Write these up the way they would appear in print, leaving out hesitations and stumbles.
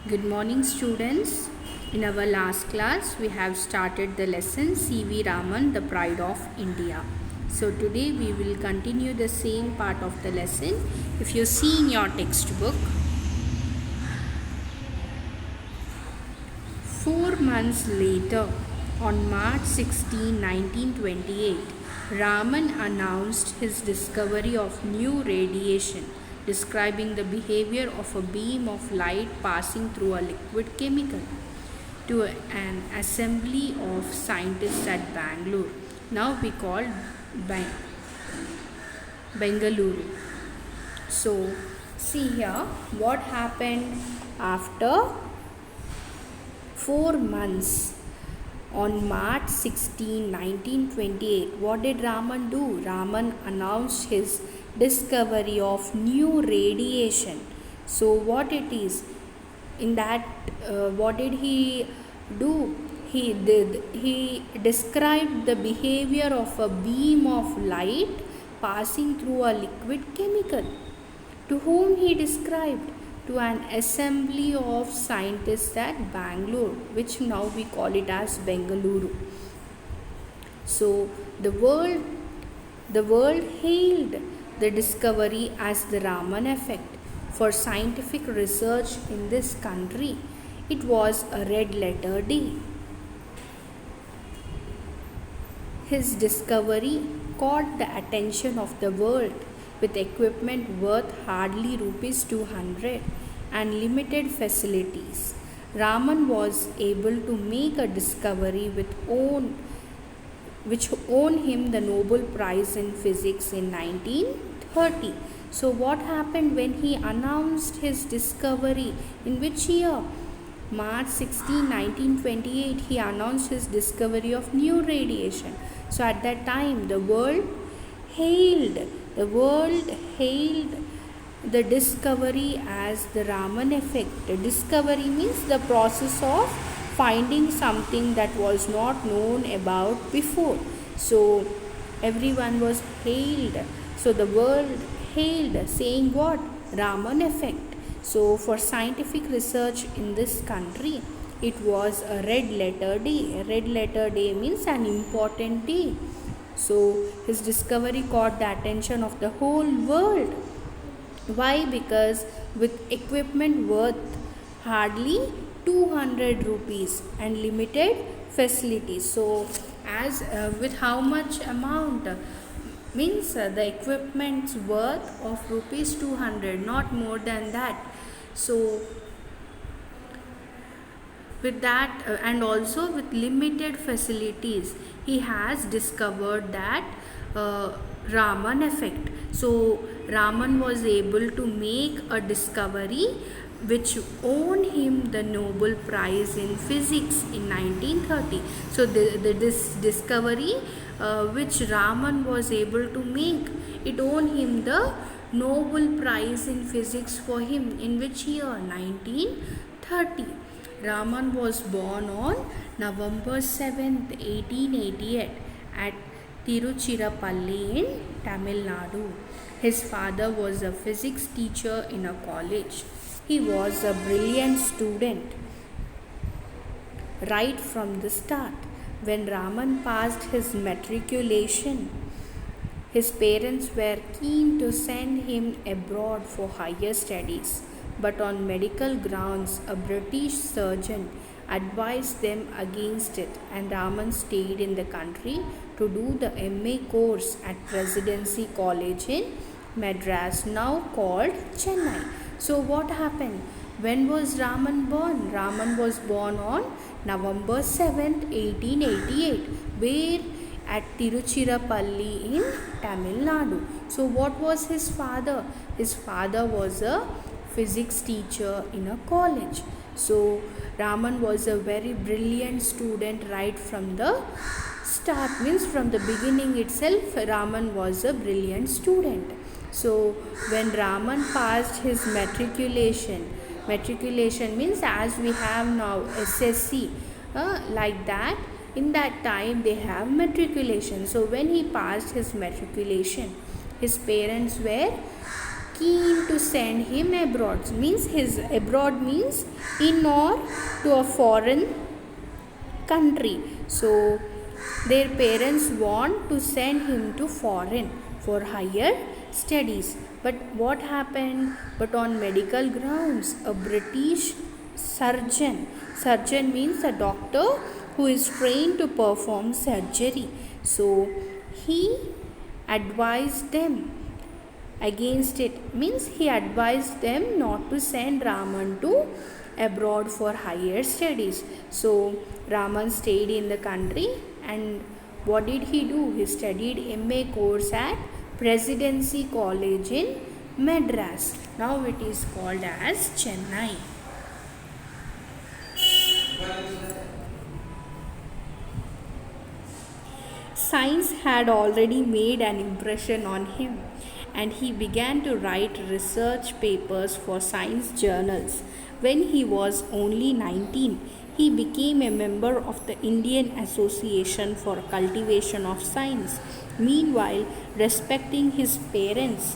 Good morning, students. In our last class, we have started the lesson C.V. Raman, the Pride of India. So, today we will continue the same part of the lesson. If you see in your textbook, 4 months later, on March 16, 1928, Raman announced his discovery of new radiation, describing the behavior of a beam of light passing through a liquid chemical to an assembly of scientists at Bangalore, now we call Bengaluru. So, see here what happened after 4 months. On March 16, 1928, what did Raman do? Raman announced his discovery of new radiation. So, what it is? In that, what did he do? He described the behavior of a beam of light passing through a liquid chemical. To whom he described? To an assembly of scientists at Bangalore, which now we call it as Bengaluru. So the world hailed the discovery as the Raman effect. For scientific research in this country, it was a red letter day. His discovery caught the attention of the world with equipment worth hardly rupees 200 and limited facilities. Raman was able to make a discovery which won him the Nobel Prize in Physics in 1930. So, what happened when he announced his discovery? In which year? March 16, 1928, he announced his discovery of new radiation. So, at that time, the world hailed the discovery as the Raman effect. The discovery means the process of finding something that was not known about before. So everyone was hailed. So the world hailed, saying what? Raman effect. So for scientific research in this country, it was a red letter day. A red letter day means an important day. So his discovery caught the attention of the whole world. Why? Because with equipment worth hardly 200 rupees and limited facilities. So as with how much amount? Means the equipment's worth of rupees 200, not more than that. So with that and also with limited facilities, he has discovered that Raman effect. So Raman was able to make a discovery which won him the Nobel Prize in Physics in 1930. So this discovery which Raman was able to make, it won him the Nobel Prize in Physics for him in which year? 1930. Raman was born on November 7th, 1888 at Tiruchirappalli in Tamil Nadu. His father was a physics teacher in a college. He was a brilliant student right from the start. When Raman passed his matriculation, his parents were keen to send him abroad for higher studies, but on medical grounds, a British surgeon advised them against it, and Raman stayed in the country to do the MA course at Presidency College in Madras, now called Chennai. So, what happened? When was Raman born? Raman was born on November 7th, 1888. Where? At Tiruchirappalli in Tamil Nadu. So, what was his father? His father was a physics teacher in a college. So, Raman was a very brilliant student right from the start, means from the beginning itself, Raman was a brilliant student. So, when Raman passed his matriculation means as we have now SSC, like that, in that time they have matriculation. So when he passed his matriculation, his parents were keen to send him abroad. Means his abroad means in or to a foreign country. So their parents want to send him to foreign for higher studies. But what happened? But on medical grounds, a British surgeon means a doctor who is trained to perform surgery. So he advised them against it. Means he advised them not to send Raman to abroad for higher studies. So Raman stayed in the country, and what did he do? He studied MA course at Presidency College in Madras. Now it is called as Chennai. Science had already made an impression on him, and he began to write research papers for science journals. When he was only 19, he became a member of the Indian Association for Cultivation of Science. Meanwhile, respecting his parents'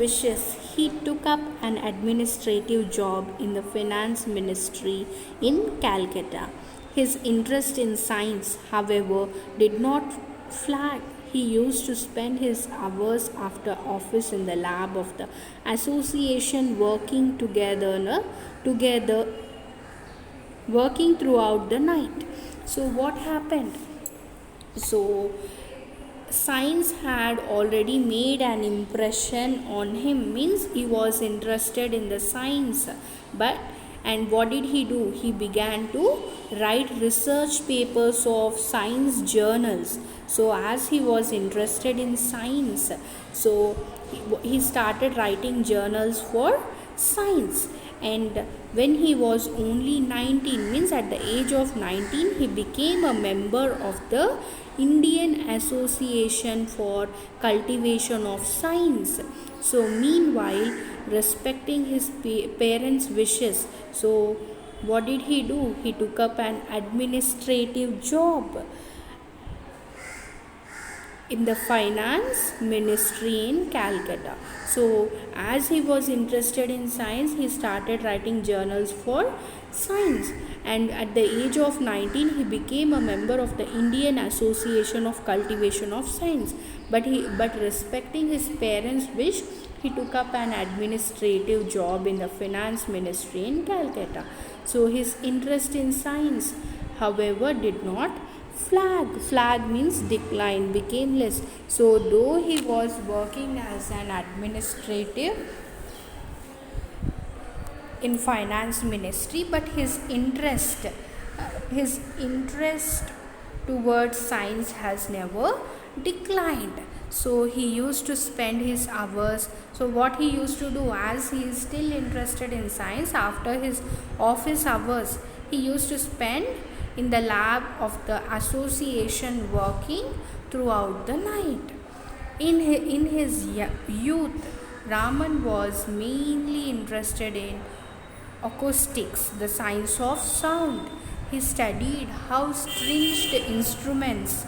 wishes, he took up an administrative job in the finance ministry in Calcutta. His interest in science, however, did not flag. He used to spend his hours after office in the lab of the association together working throughout the night. So what happened? So science had already made an impression on him, means he was interested in the science. But and what did he do? He began to write research papers of science journals. So as he was interested in science, so he started writing journals for science. And when he was only 19, means at the age of 19, he became a member of the Indian Association for Cultivation of Science. So meanwhile, respecting his parents' wishes, so what did he do? He took up an administrative job in the finance ministry in Calcutta. So as he was interested in science, he started writing journals for science, and at the age of 19 he became a member of the Indian Association of Cultivation of Science. But respecting his parents' wish, he took up an administrative job in the finance ministry in Calcutta. So his interest in science, however, did not flag means decline, became less. So though he was working as an administrative in finance ministry, but his interest towards science has never declined. So he used to spend his hours. So what he used to do, as he is still interested in science, after his office hours, he used to spend in the lab of the association working throughout the night. In his youth, Raman was mainly interested in acoustics, the science of sound. He studied how stringed instruments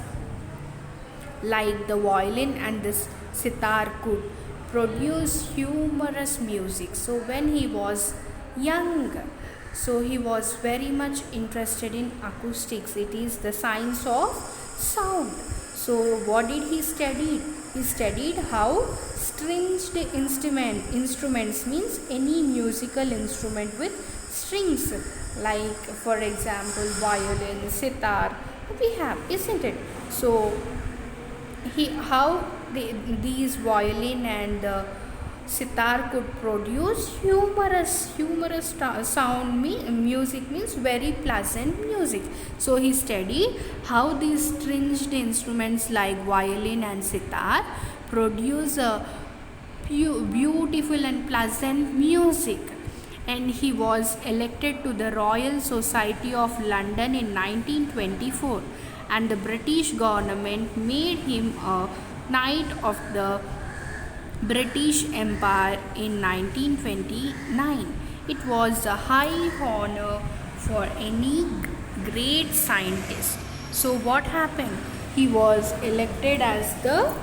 like the violin and the sitar could produce humorous music. So when he was young, so he was very much interested in acoustics. It is the science of sound. So what did he study? He studied how stringed instruments means any musical instrument with strings, like for example violin, sitar, we have, isn't it? So these violin and sitar could produce humorous sound music, means very pleasant music. So he studied how these stringed instruments like violin and sitar produce a beautiful and pleasant music. And he was elected to the Royal Society of London in 1924, and the British government made him a Knight of the British Empire in 1929. It was a high honor for any great scientist. So what happened? He was elected as the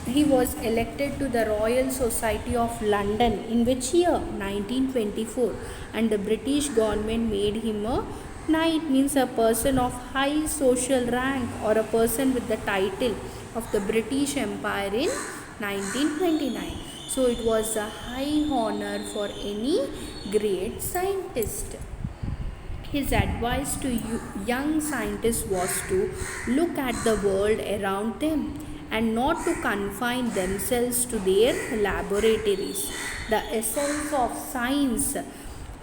he was elected to the Royal Society of London in which year? 1924, and the British government made him a knight, means a person of high social rank or a person with the title of the British Empire in 1929. So it was a high honor for any great scientist. His advice to young scientists was to look at the world around them and not to confine themselves to their laboratories. The essence of science,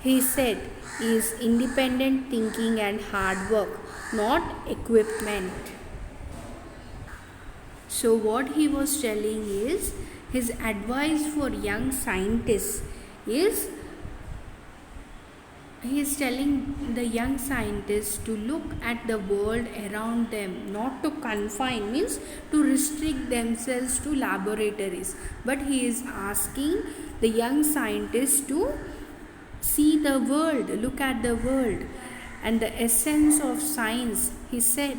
he said, is independent thinking and hard work, not equipment. So, what he was telling is his advice for young scientists is he is telling the young scientists to look at the world around them, not to confine, means to restrict themselves to laboratories, but he is asking the young scientists to see the world, look at the world. And the essence of science, he said,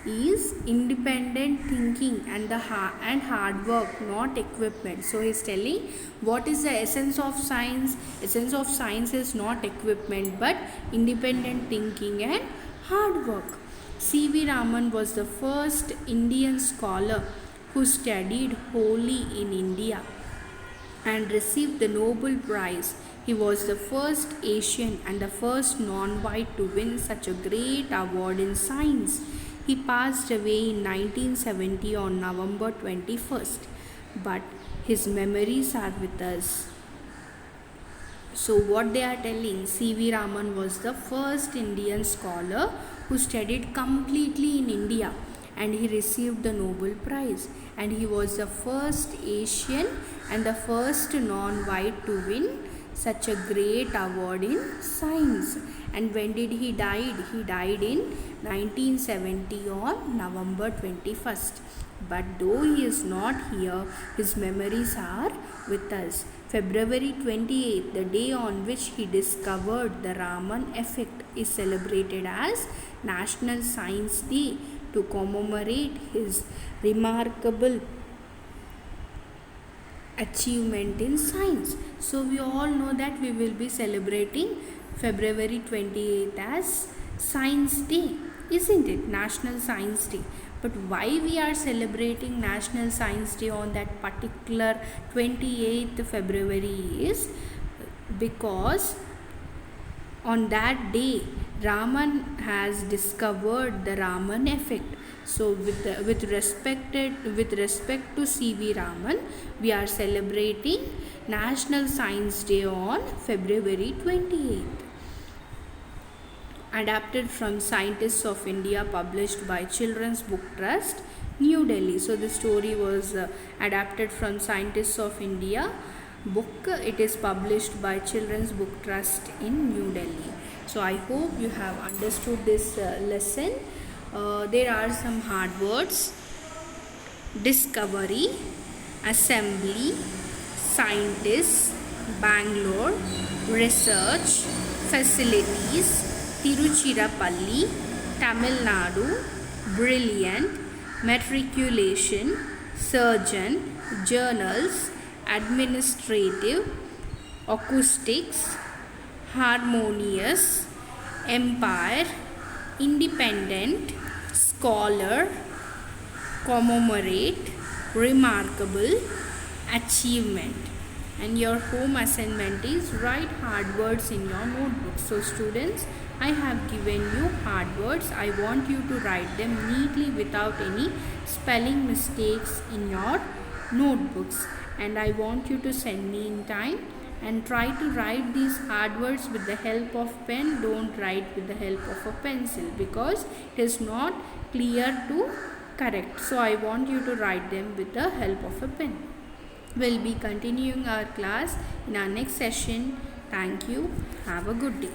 is independent thinking and hard work, not equipment. So he is telling what is the essence of science. Essence of science is not equipment but independent thinking and hard work. C.V. Raman was the first Indian scholar who studied wholly in India and received the Nobel Prize. He was the first Asian and the first non-white to win such a great award in science. He passed away in 1970 on November 21st, but his memories are with us. So what they are telling, C.V. Raman was the first Indian scholar who studied completely in India and he received the Nobel Prize, and he was the first Asian and the first non-white to win such a great award in science. And when did he died? He died in 1970 on November 21st. But though he is not here, his memories are with us. February 28th, the day on which he discovered the Raman effect, is celebrated as National Science Day to commemorate his remarkable achievement in science. So we all know that we will be celebrating February 28th as Science Day, isn't it? National Science Day. But why we are celebrating National Science Day on that particular 28th February is because on that day Raman has discovered the Raman effect. So with respect to C.V. Raman, we are celebrating National Science Day on February 28th. Adapted from Scientists of India, published by Children's Book Trust, New Delhi. So the story was adapted from Scientists of India book. It is published by Children's Book Trust in New Delhi. So I hope you have understood this lesson. There are some hard words: discovery, assembly, scientists, Bangalore, research, facilities, Tiruchirappalli, Tamil Nadu, brilliant, matriculation, surgeon, journals, administrative, acoustics, harmonious, empire, independent, scholar, commemorate, remarkable, achievement. And your home assignment is write hard words in your notebook. So students, I have given you hard words. I want you to write them neatly without any spelling mistakes in your notebooks, and I want you to send me in time and try to write these hard words with the help of pen. Don't write with the help of a pencil because it is not clear to correct. So I want you to write them with the help of a pen. We'll be continuing our class in our next session. Thank you. Have a good day.